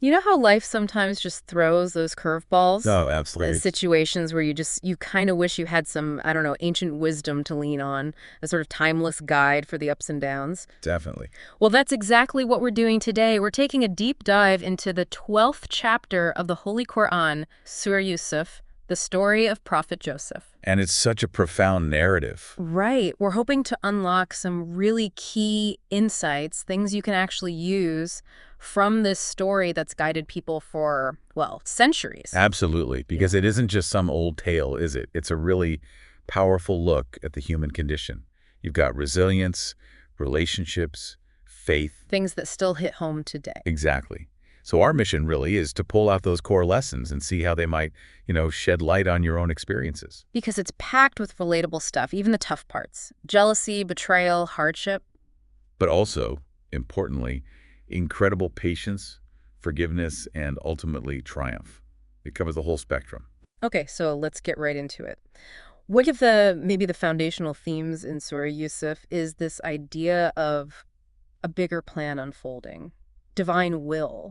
You know how life sometimes just throws those curveballs? No, absolutely. Situations where you kind of wish you had some, I don't know, ancient wisdom to lean on, a sort of timeless guide for the ups and downs. Definitely. Well, that's exactly what we're doing today. We're taking a deep dive into the 12th chapter of the Holy Quran, Surah Yusuf, the story of Prophet Joseph. And it's such a profound narrative. Right. We're hoping to unlock some really key insights, things you can actually use from this story that's guided people for, well, centuries. Absolutely. Because it isn't just some old tale, is it? It's a really powerful look at the human condition. You've got resilience, relationships, faith. Things that still hit home today. Exactly. So our mission really is to pull out those core lessons and see how they might, shed light on your own experiences. Because it's packed with relatable stuff, even the tough parts. Jealousy, betrayal, hardship. But also, importantly, incredible patience, forgiveness, and ultimately triumph. It covers the whole spectrum. Okay, so let's get right into it. What if maybe the foundational themes in Surah Yusuf is this idea of a bigger plan unfolding, divine will?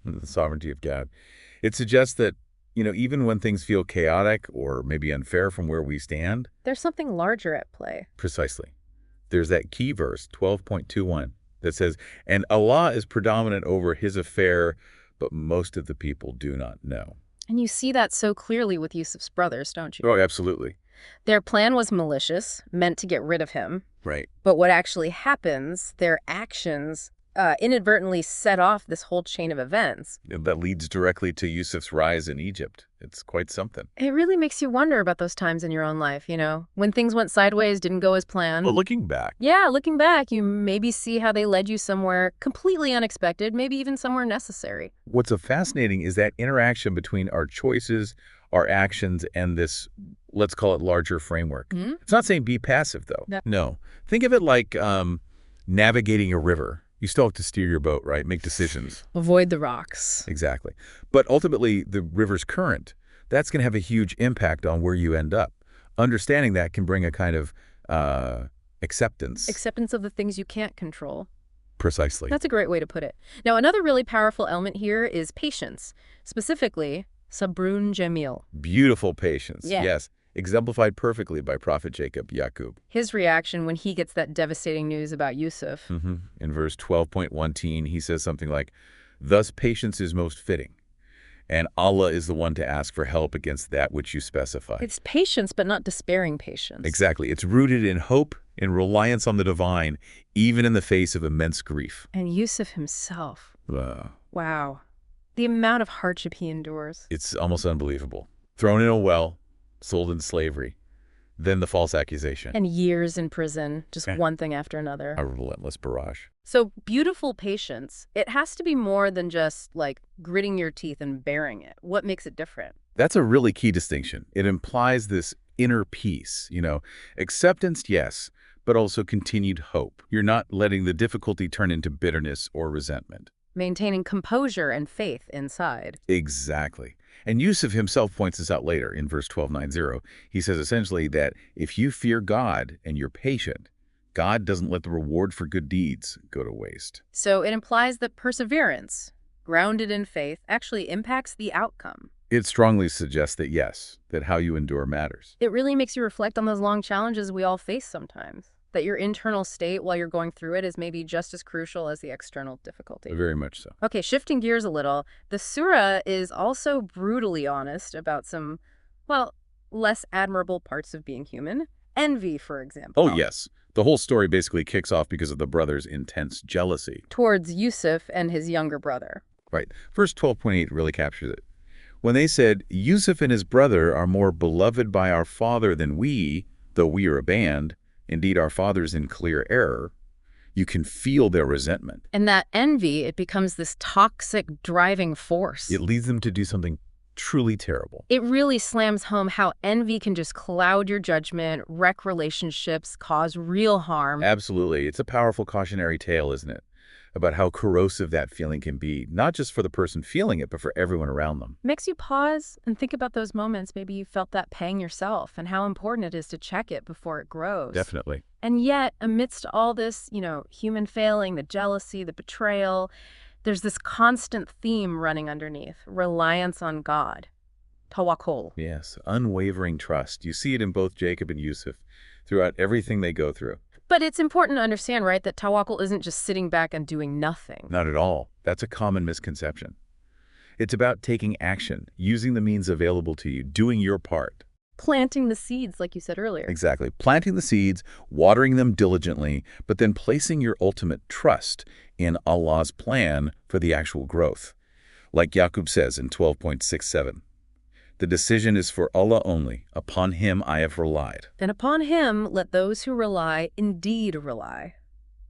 The sovereignty of God. It suggests that, even when things feel chaotic or maybe unfair from where we stand, There's something larger at play. precisely, there's that key verse, 12.21, that says, and Allah is predominant over his affair, but most of the people do not know. And you see that so clearly with Yusuf's brothers, don't you? Oh, absolutely. Their plan was malicious, meant to get rid of him. Right. But what actually happens, their actions inadvertently set off this whole chain of events. That leads directly to Yusuf's rise in Egypt. It's quite something. It really makes you wonder about those times in your own life, when things went sideways, didn't go as planned. Well, looking back, Yeah, looking back, you maybe see how they led you somewhere completely unexpected, maybe even somewhere necessary. what's so fascinating is that interaction between our choices, our actions, and this, let's call it larger framework. Hmm? It's not saying be passive, though. No. No. Think of it like navigating a river. You still have to steer your boat, right? Make decisions. Avoid the rocks. Exactly. But ultimately, the river's current, that's going to have a huge impact on where you end up. Understanding that can bring a kind of acceptance. Acceptance of the things you can't control. Precisely. That's a great way to put it. Now, another really powerful element here is patience, specifically sabrun jamil. Beautiful patience. Yeah. Yes. Exemplified perfectly by Prophet Jacob, Yaqub. His reaction when he gets that devastating news about Yusuf. In verse 12.1, he says something like, thus patience is most fitting, and Allah is the one to ask for help against that which you specify. It's patience, but not despairing patience. Exactly. It's rooted in hope and reliance on the divine, even in the face of immense grief. And Yusuf himself. Uh, Wow. The amount of hardship he endures. it's almost unbelievable. Thrown in a well, sold in slavery, then the false accusation. And years in prison, just Yeah. one thing after another. A relentless barrage. So beautiful patience, it has to be more than just like gritting your teeth and bearing it. What makes it different? That's a really key distinction. It implies this inner peace, acceptance, yes, but also continued hope. You're not letting the difficulty turn into bitterness or resentment. Maintaining composure and faith inside. Exactly. And Yusuf himself points this out later in verse 12.90. He says essentially that if you fear God and you're patient, God doesn't let the reward for good deeds go to waste. So it implies that perseverance, grounded in faith, actually impacts the outcome. It strongly suggests that yes, that how you endure matters. It really makes you reflect on those long challenges we all face sometimes. That your internal state while you're going through it is maybe just as crucial as the external difficulty. Very much so. Okay, shifting gears a little, the surah is also brutally honest about some, well, less admirable parts of being human. Envy, for example. Oh, yes. The whole story basically kicks off because of the brothers' intense jealousy. Towards Yusuf and his younger brother. Right. Verse 12.8 really captures it. When they said, Yusuf and his brother are more beloved by our father than we, though we are a band, indeed our father's in clear error, you can feel their resentment. And that envy, it becomes this toxic driving force. It leads them to do something truly terrible. It really slams home how envy can just cloud your judgment, wreck relationships, cause real harm. Absolutely. It's a powerful cautionary tale, isn't it? About how corrosive that feeling can be, not just for the person feeling it, but for everyone around them. Makes you pause and think about those moments maybe you felt that pang yourself and how important it is to check it before it grows. Definitely. And yet, amidst all this, human failing, the jealousy, the betrayal, There's this constant theme running underneath, reliance on God, tawakkul. Yes, unwavering trust. You see it in both Jacob and Yusuf throughout everything they go through. But it's important to understand, right, that tawakkul isn't just sitting back and doing nothing. Not at all. That's a common misconception. It's about taking action, using the means available to you, doing your part. Planting the seeds, like you said earlier. Exactly. Planting the seeds, watering them diligently, but then placing your ultimate trust in Allah's plan for the actual growth. Like Yaqub says in 12.67, the decision is for Allah only. Upon Him I have relied. And upon Him let those who rely indeed rely.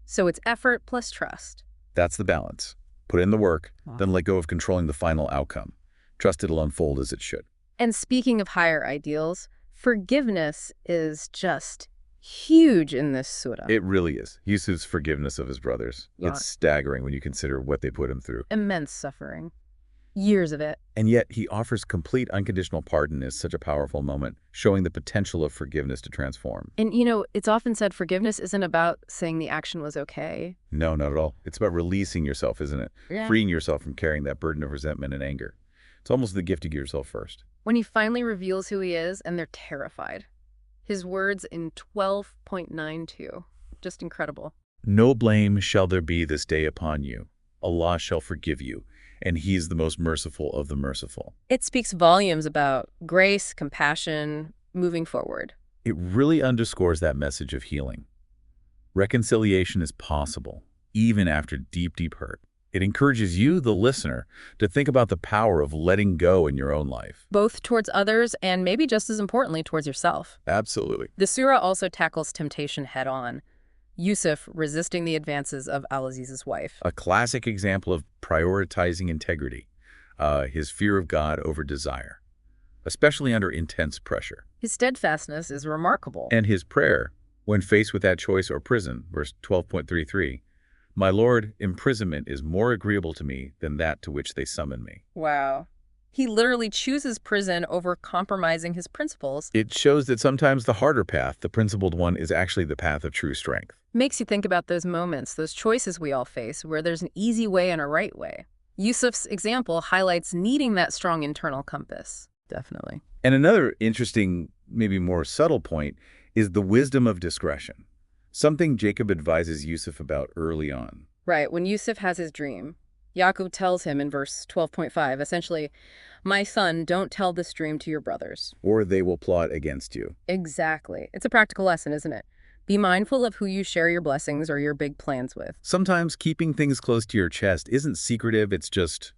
So it's effort plus trust. That's the balance. Put in the work, then let go of controlling the final outcome. Trust it'll unfold as it should. And speaking of higher ideals, forgiveness is just huge in this surah. It really is. Yusuf's forgiveness of his brothers. Yeah. It's staggering when you consider what they put him through. Immense suffering. Years of it. And yet he offers complete unconditional pardon is such a powerful moment, showing the potential of forgiveness to transform. And, it's often said forgiveness isn't about saying the action was okay. No, not at all. It's about releasing yourself, isn't it? Yeah. Freeing yourself from carrying that burden of resentment and anger. It's almost the gift to give yourself first. When he finally reveals who he is, and they're terrified. His words in 12.92. Just incredible. No blame shall there be this day upon you. Allah shall forgive you, and He is the most merciful of the merciful. It speaks volumes about grace, compassion, moving forward. It really underscores that message of healing. Reconciliation is possible, even after deep, deep hurt. It encourages you, the listener, to think about the power of letting go in your own life. Both towards others and maybe just as importantly, towards yourself. Absolutely. The surah also tackles temptation head-on. Yusuf resisting the advances of Al-Aziz's wife. A classic example of prioritizing integrity, his fear of God over desire, especially under intense pressure. His steadfastness is remarkable. And his prayer, when faced with that choice or prison, verse 12.33, my Lord, imprisonment is more agreeable to me than that to which they summon me. Wow. He literally chooses prison over compromising his principles. It shows that sometimes the harder path, the principled one, is actually the path of true strength. Makes you think about those moments, those choices we all face, where there's an easy way and a right way. Yusuf's example highlights needing that strong internal compass. Definitely. And another interesting, maybe more subtle point, is the wisdom of discretion. Something Jacob advises Yusuf about early on. Right. When Yusuf has his dream, Yaqub tells him in verse 12.5, essentially, my son, don't tell this dream to your brothers. Or they will plot against you. Exactly. It's a practical lesson, isn't it? Be mindful of who you share your blessings or your big plans with. Sometimes keeping things close to your chest isn't secretive, it's just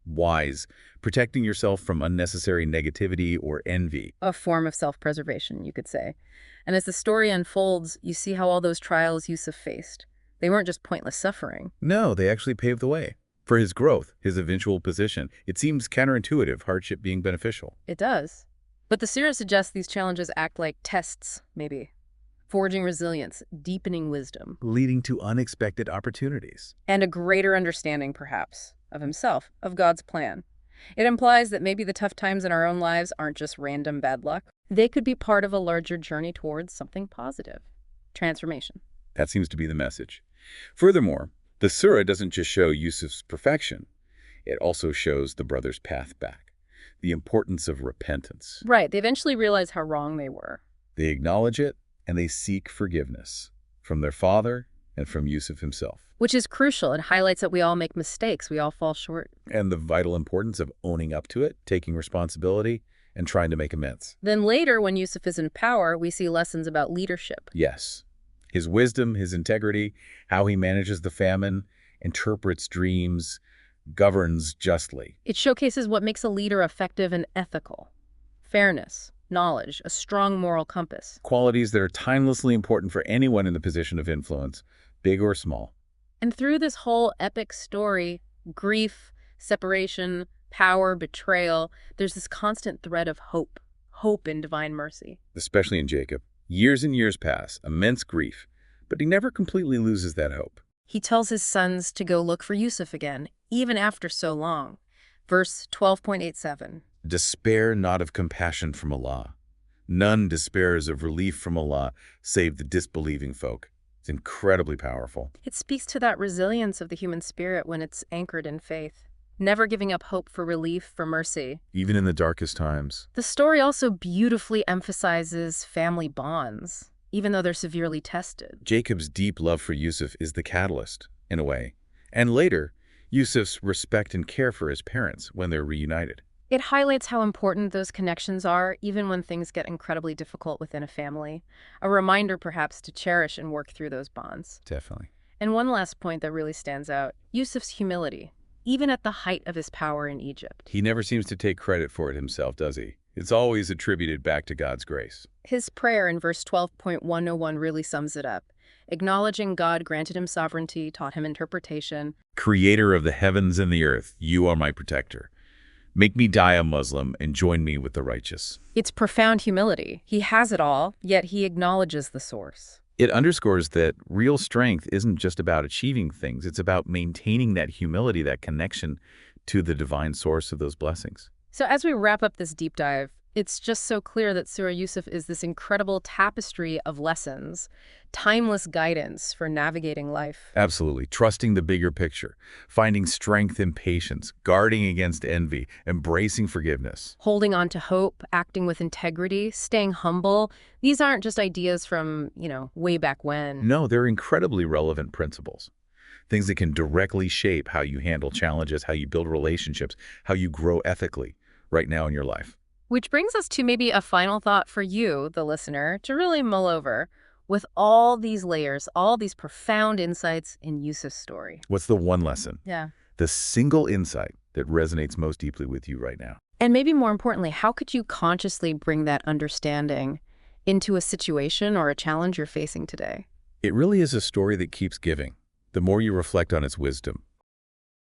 wise, protecting yourself from unnecessary negativity or envy. A form of self-preservation, you could say. And as the story unfolds, you see how all those trials Yusuf faced. They weren't just pointless suffering. No, they actually paved the way. For his growth, his eventual position, it seems counterintuitive, hardship being beneficial. It does. But the surah suggests these challenges act like tests, maybe. Forging resilience, deepening wisdom. Leading to unexpected opportunities. And a greater understanding, perhaps, of himself, of God's plan. It implies that maybe the tough times in our own lives aren't just random bad luck. They could be part of a larger journey towards something positive. Transformation. That seems to be the message. Furthermore, the surah doesn't just show Yusuf's perfection. It also shows the brothers' path back. The importance of repentance. Right. They eventually realize how wrong they were. They acknowledge it, and they seek forgiveness from their father and from Yusuf himself. Which is crucial. It highlights that we all make mistakes. We all fall short. And the vital importance of owning up to it, taking responsibility, and trying to make amends. Then later, when Yusuf is in power, we see lessons about leadership. Yes. His wisdom, his integrity, how he manages the famine, interprets dreams, governs justly. It showcases what makes a leader effective and ethical. Fairness, knowledge, a strong moral compass. Qualities that are timelessly important for anyone in the position of influence, big or small. And through this whole epic story, grief, separation, power, betrayal, there's this constant thread of hope. Hope in divine mercy. Especially in Jacob. Years and years pass, immense grief, but he never completely loses that hope. He tells his sons to go look for Yusuf again, even after so long. Verse 12.87. Despair not of compassion from Allah. None despairs of relief from Allah save the disbelieving folk. It's incredibly powerful. It speaks to that resilience of the human spirit when it's anchored in faith, never giving up hope for relief, for mercy. Even in the darkest times. The story also beautifully emphasizes family bonds, even though they're severely tested. Jacob's deep love for Yusuf is the catalyst, in a way. And later, Yusuf's respect and care for his parents when they're reunited. It highlights how important those connections are, even when things get incredibly difficult within a family. A reminder, perhaps, to cherish and work through those bonds. Definitely. And one last point that really stands out, Yusuf's humility, even at the height of his power in Egypt. He never seems to take credit for it himself, does he? It's always attributed back to God's grace. His prayer in verse 12.101 really sums it up. Acknowledging God granted him sovereignty, taught him interpretation. Creator of the heavens and the earth, you are my protector. Make me die a Muslim and join me with the righteous. It's profound humility. He has it all, yet he acknowledges the source. It underscores that real strength isn't just about achieving things. It's about maintaining that humility, that connection to the divine source of those blessings. So as we wrap up this deep dive, it's just so clear that Surah Yusuf is this incredible tapestry of lessons, timeless guidance for navigating life. Absolutely. Trusting the bigger picture, finding strength in patience, guarding against envy, embracing forgiveness. Holding on to hope, acting with integrity, staying humble. These aren't just ideas from, way back when. No, they're incredibly relevant principles. Things that can directly shape how you handle challenges, how you build relationships, how you grow ethically right now in your life. Which brings us to maybe a final thought for you, the listener, to really mull over. With all these layers, all these profound insights in Yusuf's story. What's the one lesson? Yeah. The single insight that resonates most deeply with you right now? And maybe more importantly, how could you consciously bring that understanding into a situation or a challenge you're facing today? It really is a story that keeps giving. The more you reflect on its wisdom,